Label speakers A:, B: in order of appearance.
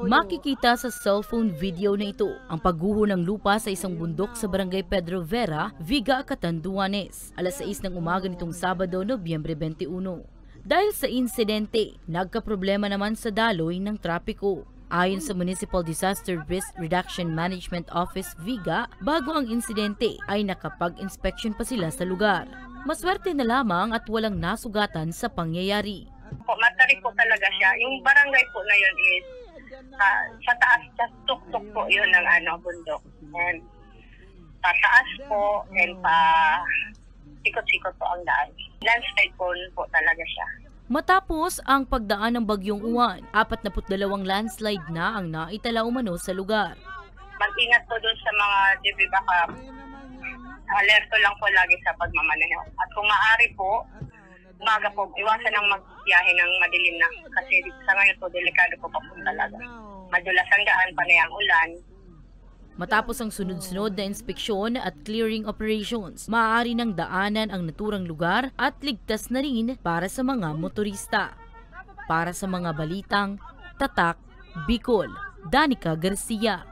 A: Makikita sa cellphone video na ito ang pagguho ng lupa sa isang bundok sa barangay Pedro Vera, Viga, Catanduanes, alas 6 ng umaga nitong Sabado, Nobyembre 21. Dahil sa insidente, nagkaproblema naman sa daloy ng trapiko. Ayon sa Municipal Disaster Risk Reduction Management Office Viga, bago ang insidente ay nakapag-inspection pa sila sa lugar. Maswerte na lamang at walang nasugatan sa pangyayari.
B: Matari po talaga siya. Yung barangay po na yun is sa taas, sa tuktok po yun ng bundok. And pataas po and sikot-sikot po ang daan. Landslide po talaga siya.
A: Matapos ang pagdaan ng Bagyong Uwan, 42 landslide na ang naitala umano sa lugar.
B: Mag-ingat po doon sa mga baka alerto lang po lagi sa pagmamaneho. At kung maaari po, umaga po, iwasan ang magbiyahe ng madilim na. Kasi sa ngayon po, delikado po pa po talaga. Madulas ang daan, panay ang ulan.
A: Matapos ang sunod-sunod na inspeksyon at clearing operations, maaari ng daanan ang naturang lugar at ligtas na rin para sa mga motorista. Para sa mga balitang Tatak, Bicol, Danica Garcia.